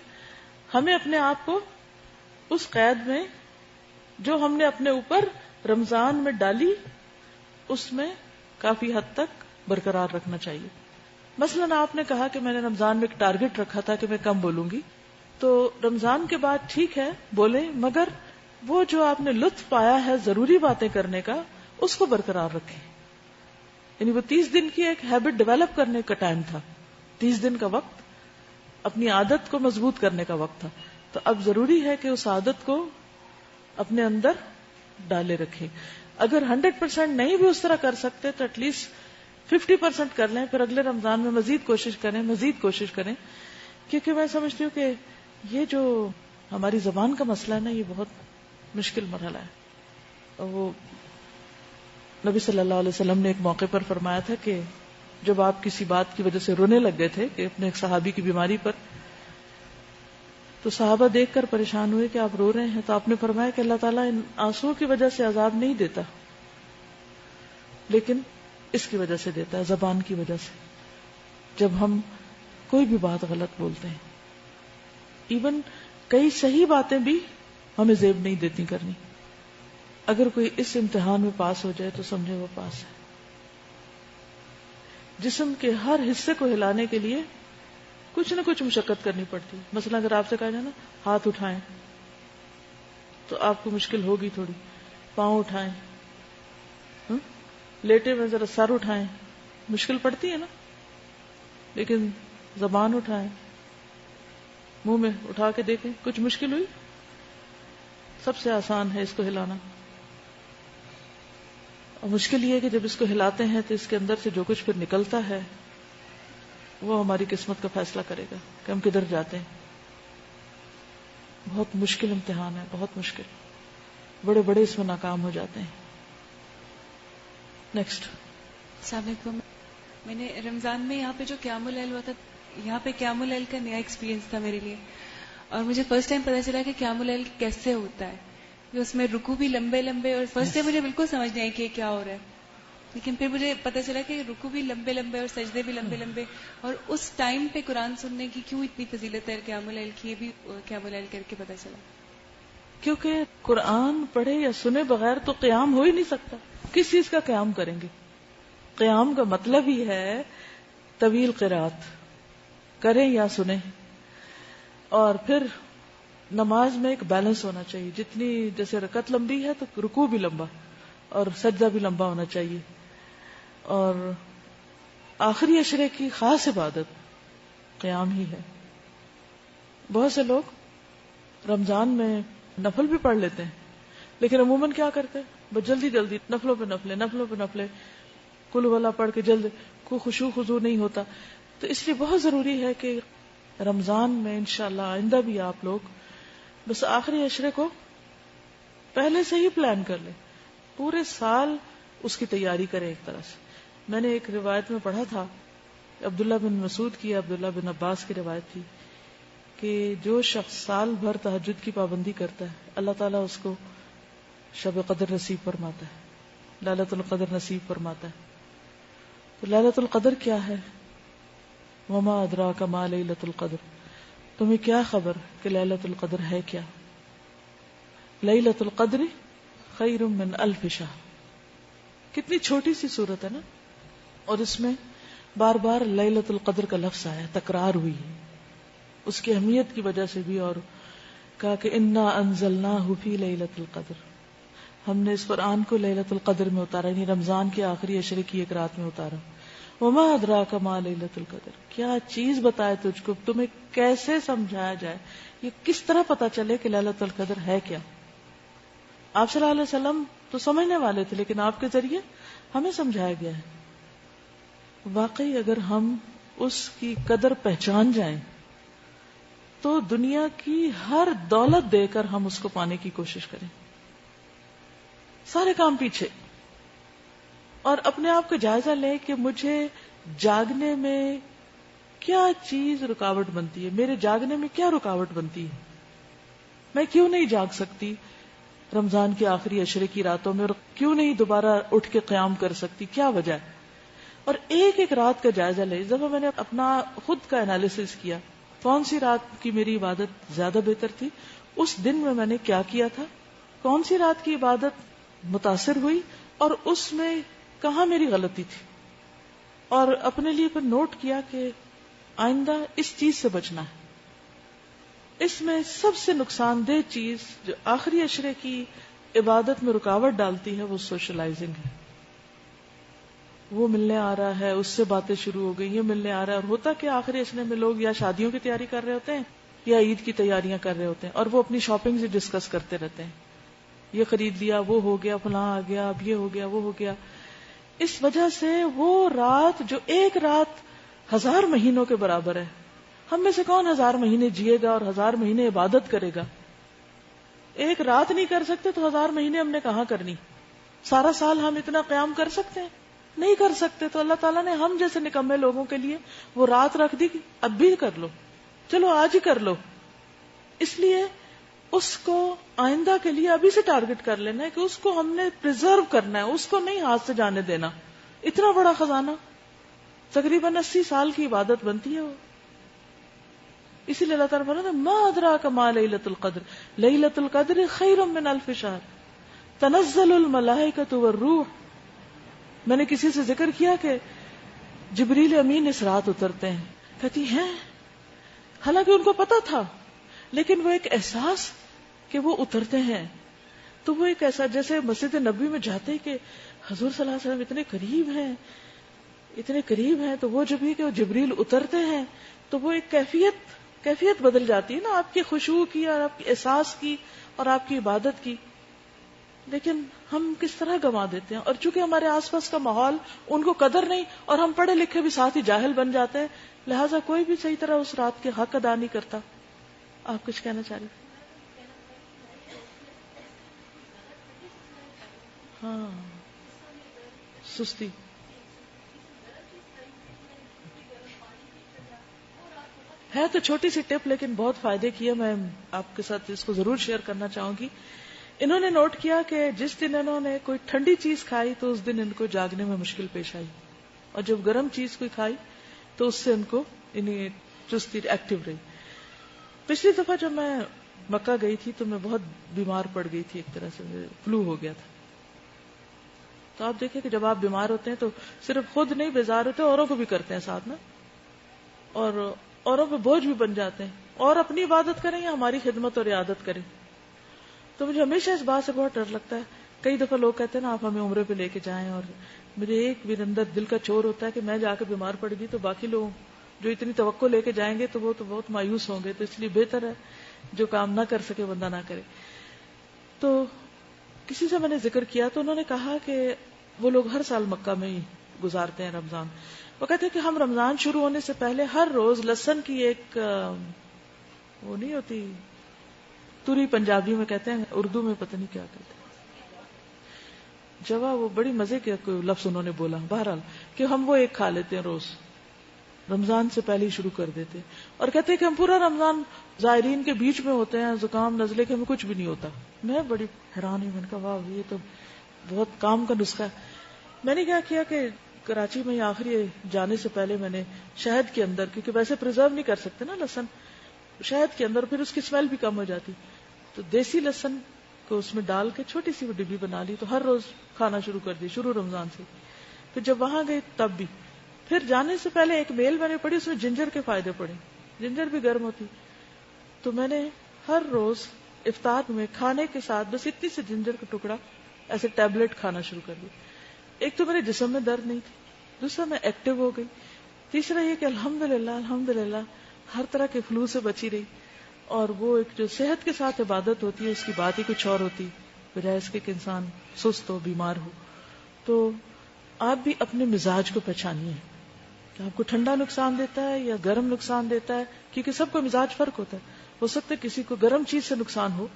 ہمیں اپنے آپ کو اس قید میں جو ہم نے اپنے اوپر رمضان میں ڈالی اس میں کافی حد تک برقرار رکھنا چاہیے. مثلا آپ نے کہا کہ میں نے رمضان میں ایک ٹارگٹ رکھا تھا کہ میں کم بولوں گی، تو رمضان کے بعد ٹھیک ہے بولیں، مگر وہ جو آپ نے لطف پایا ہے ضروری باتیں کرنے کا اس کو برقرار رکھیں. یعنی وہ 30 دن کی ایک ہیبٹ ڈیولپ کرنے کا ٹائم تھا، 30 دن کا وقت اپنی عادت کو مضبوط کرنے کا وقت تھا. تو اب ضروری ہے کہ اس عادت کو اپنے اندر ڈالے رکھیں. اگر 100% نہیں بھی اس طرح کر سکتے تو ایٹ لیسٹ 50% کر لیں، پھر اگلے رمضان میں مزید کوشش کریں. کیونکہ میں سمجھتی ہوں کہ یہ جو ہماری زبان کا مسئلہ ہے نا، یہ بہت مشکل مرحلہ ہے. اور وہ نبی صلی اللہ علیہ وسلم نے ایک موقع پر فرمایا تھا کہ جب آپ کسی بات کی وجہ سے رونے لگ گئے تھے کہ اپنے ایک صحابی کی بیماری پر، تو صحابہ دیکھ کر پریشان ہوئے کہ آپ رو رہے ہیں. تو آپ نے فرمایا کہ اللہ تعالیٰ ان آنسوؤں کی وجہ سے عذاب نہیں دیتا، لیکن اس کی وجہ سے دیتا ہے، زبان کی وجہ سے. جب ہم کوئی بھی بات غلط بولتے ہیں، ایون کئی صحیح باتیں بھی ہمیں زیب نہیں دیتی کرنی. اگر کوئی اس امتحان میں پاس ہو جائے تو سمجھے وہ پاس ہے. جسم کے ہر حصے کو ہلانے کے لیے کچھ نہ کچھ مشقت کرنی پڑتی. مثلا اگر آپ سے کہا جائے نا ہاتھ اٹھائیں تو آپ کو مشکل ہوگی تھوڑی. پاؤں اٹھائیں، لیٹے میں ذرا سر اٹھائیں، مشکل پڑتی ہے نا. لیکن زبان اٹھائیں، منہ میں اٹھا کے دیکھیں، کچھ مشکل ہوئی؟ سب سے آسان ہے اس کو ہلانا. اور مشکل یہ ہے کہ جب اس کو ہلاتے ہیں تو اس کے اندر سے جو کچھ پھر نکلتا ہے وہ ہماری قسمت کا فیصلہ کرے گا کہ ہم کدھر جاتے ہیں. بہت مشکل امتحان ہے، بہت مشکل. بڑے بڑے اس میں ناکام ہو جاتے ہیں. نیکسٹ. السلام علیکم. میں نے رمضان میں یہاں پہ جو قیام اللیل ہوا تھا، یہاں پہ قیام اللیل کا نیا ایکسپیرینس تھا میرے لیے، اور مجھے فرسٹ ٹائم پتا چلا کہ قیام اللیل کیسے ہوتا ہے. کہ اس میں رکوع بھی لمبے لمبے، اور فرسٹ ٹائم مجھے بالکل سمجھ نہیں آئی کہ کیا ہو رہا ہے. لیکن پھر مجھے پتا چلا کہ رکوع بھی لمبے لمبے اور سجدے بھی لمبے لمبے، اور اس ٹائم پہ قرآن سننے کی کیوں اتنی فضیلت ہے قیام اللیل کی، یہ بھی قیام اللیل کر کے پتا چلا. کیونکہ قرآن پڑھے یا سنے بغیر تو قیام ہو ہی نہیں سکتا. کس چیز کا قیام کریں گے؟ قیام کا مطلب ہی ہے طویل قرات کریں یا سنیں. اور پھر نماز میں ایک بیلنس ہونا چاہیے. جتنی جیسے رکعت لمبی ہے تو رکوع بھی لمبا اور سجدہ بھی لمبا ہونا چاہیے. اور آخری عشرے کی خاص عبادت قیام ہی ہے. بہت سے لوگ رمضان میں نفل بھی پڑھ لیتے ہیں، لیکن عموماً کیا کرتے ہیں؟ بس جلدی جلدی نفلوں پہ نفلے کل والا پڑھ کے جلد، کوئی خشوع خضوع نہیں ہوتا. تو اس لیے بہت ضروری ہے کہ رمضان میں انشاءاللہ آئندہ بھی آپ لوگ بس آخری عشرے کو پہلے سے ہی پلان کر لیں، پورے سال اس کی تیاری کریں. ایک طرح سے میں نے ایک روایت میں پڑھا تھا، عبداللہ بن مسعود کی، عبداللہ بن عباس کی روایت تھی کہ جو شخص سال بھر تہجد کی پابندی کرتا ہے اللہ تعالیٰ اس کو شب قدر نصیب فرماتا ہے، لیلۃ القدر نصیب فرماتا ہے. تو لیلۃ القدر کیا ہے؟ وما ادراک ما لیلۃ القدر، تمہیں کیا خبر کہ لیلۃ القدر ہے کیا؟ لیلۃ القدر خیر من الف شہر. کتنی چھوٹی سی صورت ہے نا، اور اس میں بار بار لیلۃ القدر کا لفظ آیا، تکرار ہوئی ہے اس کی اہمیت کی وجہ سے بھی. اور کہا کہ انا انزلناہ فی لیلۃ القدر، ہم نے اس قرآن کو لیلۃ القدر میں اتارا، یعنی رمضان کے آخری عشرے کی ایک رات میں اتارا. وما ادراک ما لیلۃ القدر، کیا چیز بتائے تجھ کو، تمہیں کیسے سمجھایا جائے، یہ کس طرح پتا چلے کہ لیلۃ القدر ہے کیا. آپ صلی اللہ علیہ وسلم تو سمجھنے والے تھے، لیکن آپ کے ذریعے ہمیں سمجھایا گیا ہے. واقعی اگر ہم اس کی قدر پہچان جائیں تو دنیا کی ہر دولت دے کر ہم اس کو پانے کی کوشش کریں، سارے کام پیچھے. اور اپنے آپ کا جائزہ لیں کہ مجھے جاگنے میں کیا چیز رکاوٹ بنتی ہے، میرے جاگنے میں کیا رکاوٹ بنتی ہے، میں کیوں نہیں جاگ سکتی رمضان کے آخری عشرے کی راتوں میں، اور کیوں نہیں دوبارہ اٹھ کے قیام کر سکتی، کیا وجہ ہے. اور ایک ایک رات کا جائزہ لے. جب میں نے اپنا خود کا انالیسس کیا، کون سی رات کی میری عبادت زیادہ بہتر تھی، اس دن میں نے کیا کیا تھا، کون سی رات کی عبادت متاثر ہوئی، اور اس میں کہاں میری غلطی تھی. اور اپنے لیے پھر نوٹ کیا کہ آئندہ اس چیز سے بچنا ہے. اس میں سب سے نقصان دہ چیز جو آخری عشرے کی عبادت میں رکاوٹ ڈالتی ہے وہ سوشلائزنگ ہے. وہ ملنے آ رہا ہے، اس سے باتیں شروع ہو گئی، یہ ملنے آ رہا ہے، اور ہوتا کہ آخری عشرے میں لوگ یا شادیوں کی تیاری کر رہے ہوتے ہیں یا عید کی تیاریاں کر رہے ہوتے ہیں، اور وہ اپنی شاپنگ سے ڈسکس کرتے رہتے ہیں، یہ خرید لیا، وہ ہو گیا، فلاں آ گیا، اب یہ ہو گیا، وہ ہو گیا. اس وجہ سے وہ رات جو ایک رات 1000 مہینوں کے برابر ہے. ہم میں سے کون 1000 مہینے جیے گا اور 1000 مہینے عبادت کرے گا؟ ایک رات نہیں کر سکتے تو 1000 مہینے ہم نے کہاں کرنی؟ سارا سال ہم اتنا قیام کر سکتے ہیں؟ نہیں کر سکتے. تو اللہ تعالیٰ نے ہم جیسے نکمے لوگوں کے لیے وہ رات رکھ دی کہ اب بھی کر لو، چلو آج ہی کر لو. اس لیے اس کو آئندہ کے لیے ابھی سے ٹارگٹ کر لینا ہے کہ اس کو ہم نے پریزرو کرنا ہے، اس کو نہیں ہاتھ سے جانے دینا. اتنا بڑا خزانہ، تقریباً 80 سال کی عبادت بنتی ہے وہ. اسی لیے اللہ تعالیٰ فرماتا ہے ما ادراک ما لیلۃ القدر لیلۃ القدر خیر من الف شہر تنزل الملائکۃ والروح. میں نے کسی سے ذکر کیا کہ جبریل امین اس رات اترتے ہیں. کہتی ہیں حالانکہ ان کو پتا تھا، لیکن وہ ایک احساس کہ وہ اترتے ہیں، تو وہ ایک ایسا جیسے مسجد نبوی میں جاتے کہ حضور صلی اللہ علیہ وسلم اتنے قریب ہیں، تو وہ جب یہ کہ وہ جبریل اترتے ہیں تو وہ ایک کیفیت بدل جاتی ہے نا آپ کی خشوع کی اور آپ کے احساس کی اور آپ کی عبادت کی. لیکن ہم کس طرح گنوا دیتے ہیں، اور چونکہ ہمارے آس پاس کا ماحول ان کو قدر نہیں، اور ہم پڑھے لکھے بھی ساتھ ہی جاہل بن جاتے ہیں، لہٰذا کوئی بھی صحیح طرح اس رات کے حق ادا نہیں کرتا. آپ کچھ کہنا چاہ رہے؟ ہاں، سستی. ہے تو چھوٹی سی ٹپ لیکن بہت فائدے کی ہے. میں آپ کے ساتھ اس کو ضرور شیئر کرنا چاہوں گی. انہوں نے نوٹ کیا کہ جس دن انہوں نے کوئی ٹھنڈی چیز کھائی تو اس دن ان کو جاگنے میں مشکل پیش آئی، اور جب گرم چیز کوئی کھائی تو اس سے ان کو چستی ایکٹیو رہی. پچھلی دفعہ جب میں مکہ گئی تھی تو میں بہت بیمار پڑ گئی تھی، ایک طرح سے فلو ہو گیا تھا. تو آپ دیکھیں کہ جب آپ بیمار ہوتے ہیں تو صرف خود نہیں بیزار ہوتے، اوروں کو بھی کرتے ہیں ساتھ نا، اور اوروں پہ بوجھ بھی بن جاتے ہیں، اور اپنی عبادت کریں یا ہماری خدمت اور عیادت کریں. تو مجھے ہمیشہ اس بات سے بہت ڈر لگتا ہے. کئی دفعہ لوگ کہتے ہیں نا آپ ہمیں عمرے پہ لے کے جائیں، اور مجھے ایک بھی اندر دل کا چور ہوتا ہے کہ میں جا کے بیمار پڑ گئی تو باقی لوگ جو اتنی توقع لے کے جائیں گے تو وہ تو بہت مایوس ہوں گے. تو اس لیے بہتر ہے جو کام نہ کر سکے بندہ نہ کرے. تو کسی سے میں نے ذکر کیا تو انہوں نے کہا کہ وہ لوگ ہر سال مکہ میں ہی گزارتے ہیں رمضان. وہ کہتے ہیں کہ ہم رمضان شروع ہونے سے پہلے ہر روز لہسن کی ایک وہ نہیں ہوتی توری، پنجابی میں کہتے ہیں، اردو میں پتہ نہیں کیا کہتے ہیں، جوا، وہ بڑی مزے کے کوئی لفظ انہوں نے بولا. بہرحال کہ ہم وہ ایک کھا لیتے ہیں روز، رمضان سے پہلے ہی شروع کر دیتے ہیں. اور کہتے ہیں کہ ہم پورا رمضان زائرین کے بیچ میں ہوتے ہیں، زکام نزلے کے ہمیں کچھ بھی نہیں ہوتا. میں بڑی حیران ہوئی، میں نے کہا واہ یہ تو بہت کام کا نسخہ ہے. میں نے کیا کیا کہ کراچی میں آخری جانے سے پہلے میں نے شہد کے اندر، کیونکہ ویسے پریزرو نہیں کر سکتے نا لہسن، شہد کے اندر پھر اس کی اسمیل بھی کم ہو جاتی، تو دیسی لہسن کو اس میں ڈال کے چھوٹی سی وہ ڈبی بنا لی، تو ہر روز کھانا شروع کر دی، شروع رمضان سے. پھر جب وہاں گئی تب بھی. پھر جانے سے پہلے ایک میل میں نے پڑھی، اس میں جنجر کے فائدے پڑے، جنجر بھی گرم ہوتی، تو میں نے ہر روز افطار میں کھانے کے ساتھ بس اتنی سی جنجر کا ٹکڑا ایسے ٹیبلٹ کھانا شروع کر دی. ایک تو میرے جسم میں درد نہیں تھی، دوسرا میں ایکٹیو ہو گئی، تیسرا یہ کہ الحمدللہ ہر طرح کے فلو سے بچی رہی. اور وہ ایک جو صحت کے ساتھ عبادت ہوتی ہے اس کی بات ہی کچھ اور ہوتی، بجائے اس کے کہ انسان سست ہو، بیمار ہو. تو آپ بھی اپنے مزاج کو پہچانیے کہ آپ کو ٹھنڈا نقصان دیتا ہے یا گرم نقصان دیتا ہے، کیونکہ سب کا مزاج فرق ہوتا ہے. ہو سکتا ہے کسی کو گرم چیز سے نقصان ہو.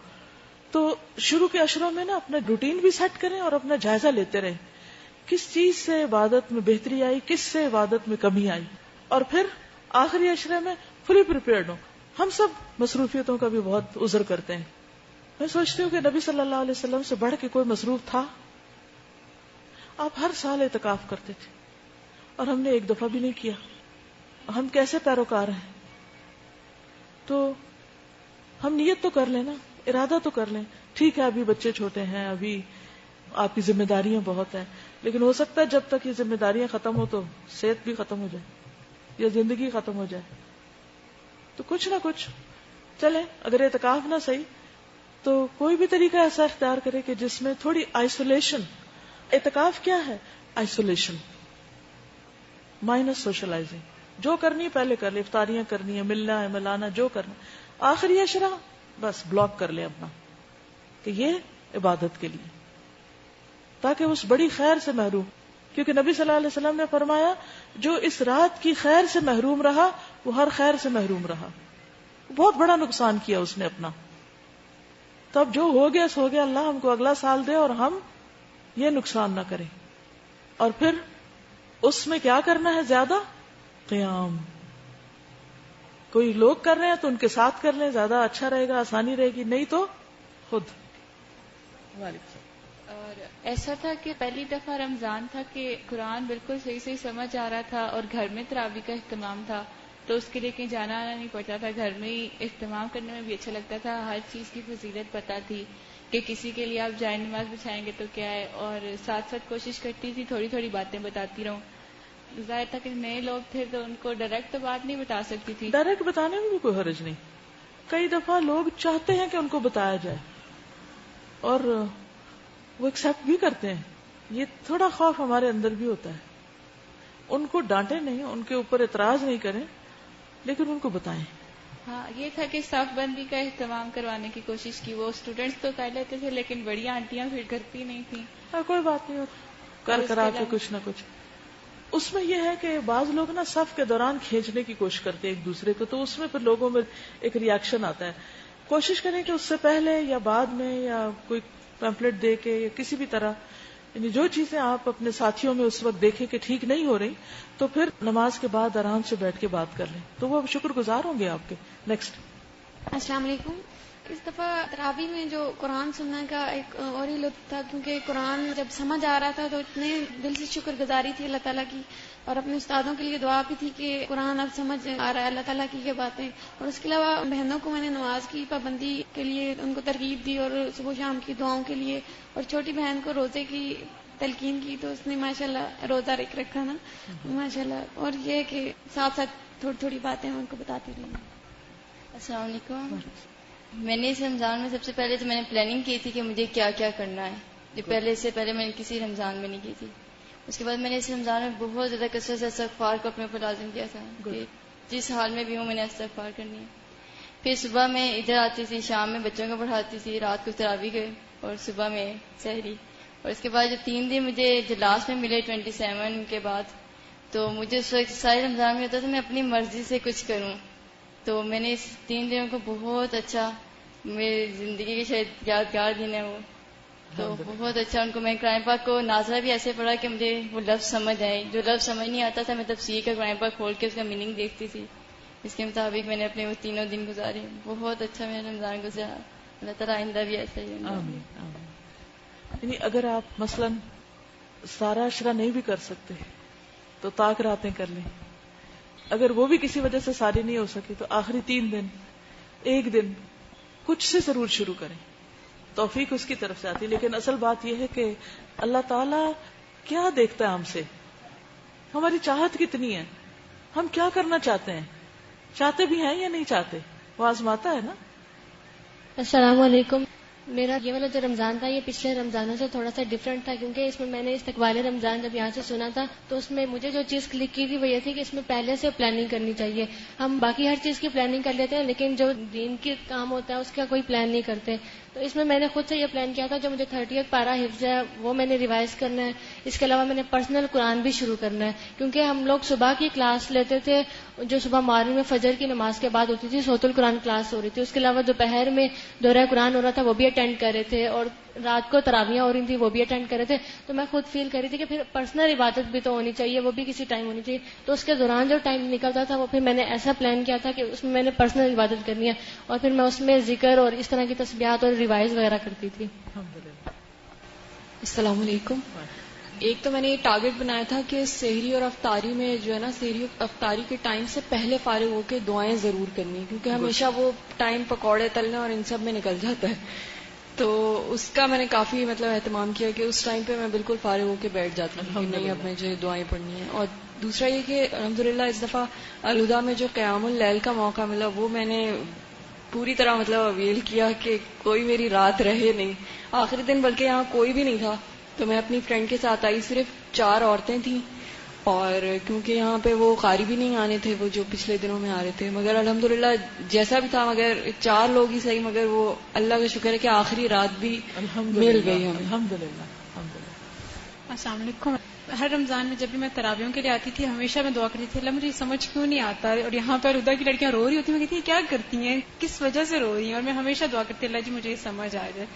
تو شروع کے اشروں میں نا اپنا روٹین بھی سیٹ کریں اور اپنا جائزہ لیتے رہیں، کس چیز سے عبادت میں بہتری آئی، کس سے عبادت میں کمی آئی، اور پھر آخری اشرے میں فلی پریپیئرڈ ہو. ہم سب مصروفیتوں کا بھی بہت عذر کرتے ہیں. میں سوچتی ہوں کہ نبی صلی اللہ علیہ وسلم سے بڑھ کے کوئی مصروف تھا؟ آپ ہر سال اعتکاف کرتے تھے اور ہم نے ایک دفعہ بھی نہیں کیا. ہم کیسے پیروکار ہیں؟ تو ہم نیت تو کر لیں نا، ارادہ تو کر لیں. ٹھیک ہے ابھی بچے چھوٹے ہیں، ابھی آپ کی ذمہ داریاں بہت ہیں، لیکن ہو سکتا ہے جب تک یہ ذمہ داریاں ختم ہو تو صحت بھی ختم ہو جائے یا زندگی ختم ہو جائے. تو کچھ نہ کچھ چلے اگر اعتکاف نہ صحیح تو کوئی بھی طریقہ ایسا اختیار کرے کہ جس میں تھوڑی آئسولیشن. اعتکاف کیا ہے؟ Isolation minus socializing. جو کرنی ہے پہلے کر لے, افطاریاں کرنی ہے, ملنا ہے, ملانا, جو کرنا, آخری اشرا بس بلاک کر لے اپنا کہ یہ عبادت کے لیے, تاکہ اس بڑی خیر سے محروم. کیونکہ نبی صلی اللہ علیہ وسلم نے فرمایا جو اس رات کی خیر سے محروم رہا وہ ہر خیر سے محروم رہا. بہت بڑا نقصان کیا اس نے اپنا. تو اب جو ہو گیا سو گیا, اللہ ہم کو اگلا سال دے اور ہم یہ نقصان نہ کریں. اور پھر اس میں کیا کرنا ہے؟ زیادہ قیام. کوئی لوگ کر رہے ہیں تو ان کے ساتھ کر لیں, زیادہ اچھا رہے گا, آسانی رہے گی, نہیں تو خود. اور ایسا تھا کہ پہلی دفعہ رمضان تھا کہ قرآن بالکل صحیح صحیح سمجھ آ رہا تھا اور گھر میں تراویح کا اہتمام تھا, تو اس کے لیے کہیں جانا آنا نہیں پڑتا تھا, گھر میں ہی اہتمام کرنے میں بھی اچھا لگتا تھا. ہر چیز کی فضیلت پتہ تھی کہ کسی کے لیے آپ جائے نماز بچھائیں گے تو کیا ہے, اور ساتھ ساتھ کوشش کرتی تھی تھوڑی تھوڑی باتیں بتاتی رہوں. ظاہر تھا کہ نئے لوگ تھے تو ان کو ڈائریکٹ تو بات نہیں بتا سکتی تھی. ڈائریکٹ بتانے میں بھی کوئی حرج نہیں. کئی دفعہ لوگ چاہتے ہیں کہ ان کو بتایا جائے اور وہ ایکسپٹ بھی کرتے ہیں. یہ تھوڑا خوف ہمارے اندر بھی ہوتا ہے. ان کو ڈانٹے نہیں, ان کے اوپر اعتراض نہیں کریں, لیکن ان کو بتائیں. ہاں یہ تھا کہ صف بندی کا اہتمام کروانے کی کوشش کی. وہ اسٹوڈینٹس تو کر لیتے تھے لیکن بڑی آنٹیاں پھر کرتی نہیں تھیں. کوئی بات نہیں, کر کرا کے کچھ نہ کچھ. اس میں یہ ہے کہ بعض لوگ نا صف کے دوران کھینچنے کی کوشش کرتے ہیں ایک دوسرے کو, تو اس میں پھر لوگوں میں ایک ریاکشن آتا ہے. کوشش کریں کہ اس سے پہلے یا بعد میں یا کوئی پیمفلٹ دے کے یا کسی بھی طرح, یعنی جو چیزیں آپ اپنے ساتھیوں میں اس وقت دیکھیں کہ ٹھیک نہیں ہو رہی تو پھر نماز کے بعد آرام سے بیٹھ کے بات کر لیں, تو وہ شکر گزار ہوں گے آپ کے. نیکسٹ. السلام علیکم. اس دفعہ تراویح میں جو قرآن سننے کا ایک اور ہی لطف تھا, کیونکہ قرآن جب سمجھ آ رہا تھا تو اتنے دل سے شکر گزاری تھی اللہ تعالیٰ کی, اور اپنے استادوں کے لیے دعا بھی تھی کہ قرآن اب سمجھ آ رہا ہے اللہ تعالیٰ کی یہ باتیں. اور اس کے علاوہ بہنوں کو میں نے نماز کی پابندی کے لیے ان کو ترغیب دی اور صبح شام کی دعاؤں کے لیے, اور چھوٹی بہن کو روزے کی تلقین کی تو اس نے ماشاءاللہ روزہ رکھا نا ماشاءاللہ. اور یہ کہ ساتھ ساتھ تھوڑی تھوڑی باتیں ان کو بتاتی رہی. السلام علیکم. میں نے اس رمضان میں سب سے پہلے تو میں نے پلاننگ کی تھی کہ مجھے کیا کیا کرنا ہے, جو پہلے سے پہلے میں نے کسی رمضان میں نہیں کی تھی. اس کے بعد میں نے اس رمضان میں بہت زیادہ کثرت سے استغفار کو اپنے اوپر لازم کیا تھا کہ جس حال میں بھی ہوں میں نے استغفار کرنی ہے. پھر صبح میں ادھر آتی تھی, شام میں بچوں کو پڑھاتی تھی, رات کو تراویح گئے اور صبح میں سحری. اور اس کے بعد جو 3 دن مجھے جو لاسٹ میں ملے 27 کے بعد, تو مجھے اس وقت سارے رمضان میں ہوتا تھا میں اپنی مرضی سے کچھ کروں. تو میں نے اس 3 دنوں کو بہت اچھا, میری زندگی کے شاید یادگار دن ہے وہ, تو بہت اچھا ان کو میں قرآن پاک کو ناظرہ بھی ایسے پڑھا کہ مجھے وہ لفظ سمجھ آئے. جو لفظ سمجھ نہیں آتا تھا میں تفسیر کا قرآن پاک کھول کے اس کا میننگ دیکھتی تھی, اس کے مطابق میں نے اپنے وہ 3 دن گزارے. بہت اچھا میرا رمضان گزرا. اللہ تعالیٰ آئندہ بھی ایسا ہی. یعنی اگر آپ مثلا سارا عشرہ نہیں بھی کر سکتے تو طاق راتیں کر لیں. اگر وہ بھی کسی وجہ سے ساری نہیں ہو سکی تو آخری 3 دن 1 دن کچھ سے ضرور شروع کریں. توفیق اس کی طرف سے آتی. لیکن اصل بات یہ ہے کہ اللہ تعالیٰ کیا دیکھتا ہے ہم سے, ہماری چاہت کتنی ہے, ہم کیا کرنا چاہتے ہیں, چاہتے بھی ہیں یا نہیں چاہتے, وہ آزماتا ہے نا. السلام علیکم. میرا یہ والا جو رمضان تھا یہ پچھلے رمضانوں سے تھوڑا سا ڈفرینٹ تھا, کیونکہ اس میں میں نے استقبال رمضان جب یہاں سے سنا تھا تو اس میں مجھے جو چیز کلک کی تھی وہ یہ تھی کہ اس میں پہلے سے پلاننگ کرنی چاہیے. ہم باقی ہر چیز کی پلاننگ کر لیتے ہیں لیکن جو دین کی کام ہوتا ہے اس کا کوئی پلان نہیں کرتے. تو اس میں نے خود سے یہ پلان کیا تھا جو مجھے 30 پارہ حفظ ہے وہ میں نے ریوائز کرنا ہے. اس کے علاوہ میں نے پرسنل قرآن بھی شروع کرنا ہے, کیونکہ ہم لوگ صبح کی کلاس لیتے تھے جو صبح مارننگ میں فجر کی نماز کے بعد ہوتی تھی, صوت القرآن کلاس ہو رہی تھی. اس کے علاوہ دوپہر میں دورہ قرآن ہو رہا تھا وہ بھی اٹینڈ کر رہے تھے, اور رات کو تراویحیں ہو رہی تھی وہ بھی اٹینڈ کر رہے تھے. تو میں خود فیل کر رہی تھی کہ پھر پرسنل عبادت بھی تو ہونی چاہیے, وہ بھی کسی ٹائم ہونی چاہیے. تو اس کے دوران جو ٹائم نکلتا تھا وہ پھر میں نے ایسا پلان کیا تھا کہ اس میں نے پرسنل عبادت کرنی ہے, اور پھر میں اس میں ذکر اور اس طرح کی تسبیحات اور ریوائز وغیرہ کرتی تھی. السلام علیکم. ایک تو میں نے یہ ٹارگٹ بنایا تھا کہ سحری اور افطاری میں جو ہے نا, سحری اور افطاری کے ٹائم سے پہلے فارغ ہو کے دعائیں ضرور کرنی, کیونکہ ہمیشہ وہ ٹائم پکوڑے تلنے اور ان سب میں نکل جاتا ہے. تو اس کا میں نے کافی اہتمام کیا کہ اس ٹائم پہ میں بالکل فارغ ہو کے بیٹھ جاتی ہوں کہ نہیں اب مجھے دعائیں پڑھنی ہیں. اور دوسرا یہ کہ الحمدللہ اس دفعہ الہدا میں جو قیام اللیل کا موقع ملا وہ میں نے پوری طرح مطلب اویل کیا کہ کوئی میری رات رہے نہیں. آخری دن بلکہ یہاں کوئی بھی نہیں تھا تو میں اپنی فرینڈ کے ساتھ آئی. صرف 4 عورتیں تھیں اور کیونکہ یہاں پہ وہ قاری بھی نہیں آنے تھے وہ جو پچھلے دنوں میں آ رہے تھے, مگر الحمدللہ جیسا بھی تھا مگر 4 لوگ ہی صحیح, مگر وہ اللہ کا شکر ہے کہ آخری رات بھی مل گئی ہمیں الحمدللہ. السلام علیکم. ہر رمضان میں جب بھی میں تراویحوں کے لیے آتی تھی ہمیشہ میں دعا کرتی تھی اللہ مجھے سمجھ کیوں نہیں آتا, اور یہاں پر ادھر کی لڑکیاں رو رہی ہوتی ہیں, میں کہتی کیا کرتی ہیں, کس وجہ سے رو رہی ہیں, اور میں ہمیشہ دعا کرتی اللہ جی مجھے یہ سمجھ آ جائے.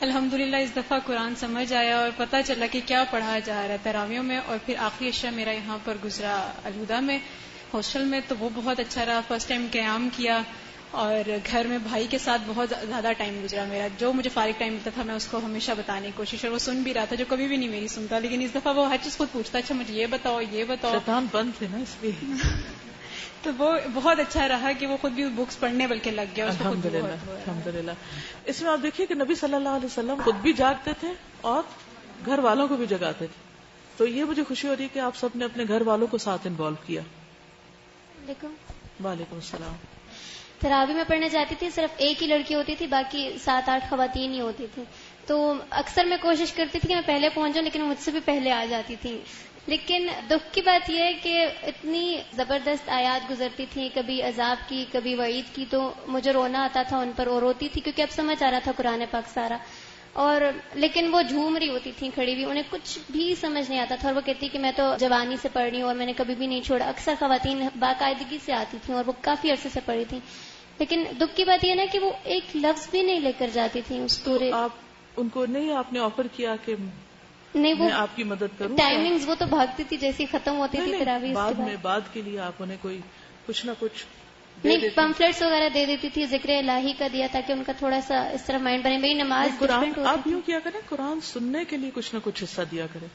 الحمدللہ اس دفعہ قرآن سمجھ آیا اور پتہ چلا کہ کیا پڑھا جا رہا ہے تراویحوں میں, اور پھر آخری عشاء میرا یہاں پر گزرا الہدا میں ہاسٹل میں, تو وہ بہت اچھا رہا. فرسٹ ٹائم قیام کیا اور گھر میں بھائی کے ساتھ بہت زیادہ ٹائم گزرا میرا. جو مجھے فارغ ٹائم ملتا تھا میں اس کو ہمیشہ بتانے کی کوشش, اور وہ سن بھی رہا تھا جو کبھی بھی نہیں میری سنتا, لیکن اس دفعہ وہ ہر چیز خود پوچھتا اچھا مجھے یہ بتاؤ یہ بتاؤ. شیطان بند تھے نا اس لیے تو وہ بہت اچھا رہا کہ وہ خود بھی بکس پڑھنے بلکہ لگ گیا. الحمدللہ. اس میں آپ دیکھیے کہ نبی صلی اللہ علیہ وسلم خود بھی جاگتے تھے اور گھر والوں کو بھی جگاتے تھے. تو یہ مجھے خوشی ہو رہی ہے کہ آپ سب نے اپنے گھر والوں کو ساتھ انوالو کیا. وعلیکم السلام. تراویح میں پڑھنے جاتی تھی, صرف ایک ہی لڑکی ہوتی تھی, باقی 7-8 خواتین ہی ہوتی تھی. تو اکثر میں کوشش کرتی تھی کہ میں پہلے پہنچ جاؤں, لیکن مجھ سے بھی پہلے آ جاتی تھی. لیکن دکھ کی بات یہ ہے کہ اتنی زبردست آیات گزرتی تھیں, کبھی عذاب کی کبھی وعید کی, تو مجھے رونا آتا تھا ان پر, اور روتی تھی کیونکہ اب سمجھ آ رہا تھا قرآن پاک سارا. اور لیکن وہ جھوم رہی ہوتی تھیں کھڑی بھی, انہیں کچھ بھی سمجھ نہیں آتا تھا, اور وہ کہتی کہ میں تو جوانی سے پڑھ رہی ہوں اور میں نے کبھی بھی نہیں چھوڑا. اکثر خواتین باقاعدگی سے آتی تھیں اور وہ کافی عرصے سے پڑھی تھیں, لیکن دکھ کی بات یہ نا کہ وہ ایک لفظ بھی نہیں لے کر جاتی تھی اس پورے. آپ ان کو نہیں آپ نے آفر کیا کہ نہیں وہ میں آپ کی مدد کروں؟ ٹائمنگز وہ تو بھاگتی تھی جیسی ختم ہوتی تھی تراویح. بعد کے لیے آپ انہیں کوئی کچھ نہ کچھ نہیں پمفلیٹس وغیرہ دے دیتی تھی, ذکر الہی کا دیا تاکہ ان کا تھوڑا سا اس طرح مائنڈ بنے. میری نماز قرآن آپ یوں کیا کریں, قرآن سننے کے لیے کچھ نہ کچھ حصہ دیا کریں,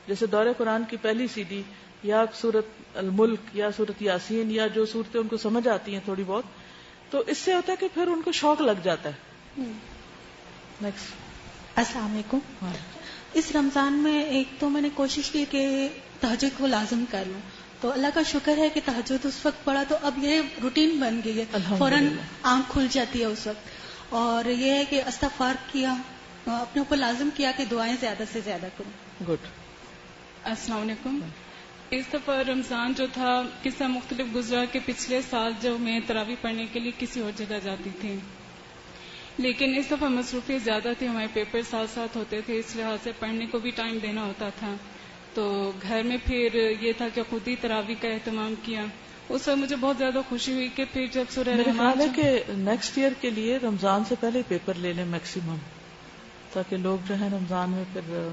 جیسے دورہ قرآن کی پہلی CD یا سورت الملک یا سورت یاسین یا جو صورتیں ان کو سمجھ آتی ہیں تھوڑی بہت, تو اس سے ہوتا ہے کہ پھر ان کو شوق لگ جاتا ہے. نیکسٹ. السلام علیکم. اس رمضان میں ایک تو میں نے کوشش کی کہ تہجد کو لازم کر لوں, تو اللہ کا شکر ہے کہ تہجد اس وقت پڑھا تو اب یہ روٹین بن گئی ہے, فوراً آنکھ کھل جاتی ہے اس وقت. اور یہ ہے کہ استغفار کیا, اپنے اوپر لازم کیا کہ دعائیں زیادہ سے زیادہ کروں. گڈ. السلام علیکم. اس دفعہ رمضان جو تھا قصہ مختلف گزرا کہ پچھلے سال جو میں تراویح پڑھنے کے لیے کسی اور جگہ جاتی تھی, لیکن اس دفعہ مصروفیت زیادہ تھی, ہمارے پیپر ساتھ ساتھ ہوتے تھے, اس لحاظ سے پڑھنے کو بھی ٹائم دینا ہوتا تھا. تو گھر میں پھر یہ تھا کہ خود ہی تراویح کا اہتمام کیا. اس وقت مجھے بہت زیادہ خوشی ہوئی کہ پھر جب سورہ رحمان ہے کہ نیکسٹ ایئر کے لیے رمضان سے پہلے پیپر لے لیں میکسیمم, تاکہ لوگ جو ہے رمضان میں پھر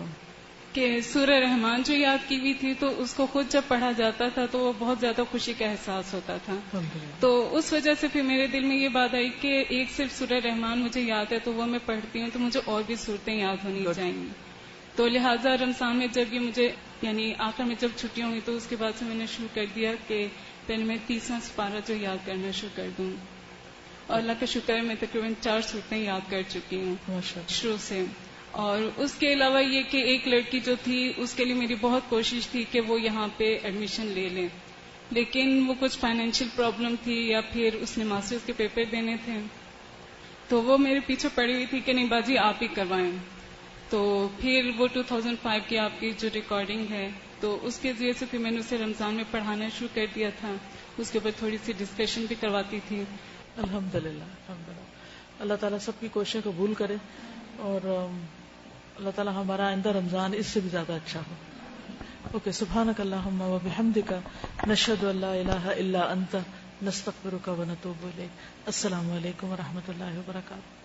کہ سورہ رحمان جو یاد کی ہوئی تھی تو اس کو خود جب پڑھا جاتا تھا تو وہ بہت زیادہ خوشی کا احساس ہوتا تھا. تو اس وجہ سے پھر میرے دل میں یہ بات آئی کہ ایک صرف سورہ رحمان مجھے یاد ہے تو وہ میں پڑھتی ہوں تو مجھے اور بھی صورتیں یاد ہونی چاہیے. تو لہٰذا رمضان میں جب یہ مجھے یعنی آخر میں جب چھٹیاں ہوئی تو اس کے بعد سے میں نے شروع کر دیا کہ پہلے میں 30واں سپارہ جو یاد کرنا شروع کر دوں, اور اللہ کا شکر ہے میں تقریباً 4 صورتیں یاد کر چکی ہوں شروع سے. اور اس کے علاوہ یہ کہ ایک لڑکی جو تھی اس کے لیے میری بہت کوشش تھی کہ وہ یہاں پہ ایڈمیشن لے لیں, لیکن وہ کچھ فائنینشیل پرابلم تھی یا پھر اس نے ماسٹرز کے پیپر دینے تھے, تو وہ میرے پیچھے پڑی ہوئی تھی کہ نہیں باجی آپ ہی کروائیں. تو پھر وہ 2005 کی آپ کی جو ریکارڈنگ ہے تو اس کے ذریعے سے پھر میں نے اسے رمضان میں پڑھانا شروع کر دیا تھا, اس کے اوپر تھوڑی سی ڈسکشن بھی کرواتی تھی. الحمدللہ. اللہ تعالیٰ سب کی کوششیں قبول کرے اور اللہ تعالیٰ ہمارا آئندہ رمضان اس سے بھی زیادہ اچھا ہو. اوکے. سبحانک اللہم و بحمدک نشہد ان لا الہ الا انت نستغفرک و نتوب الیک. السلام علیکم و رحمۃ اللہ وبرکاتہ.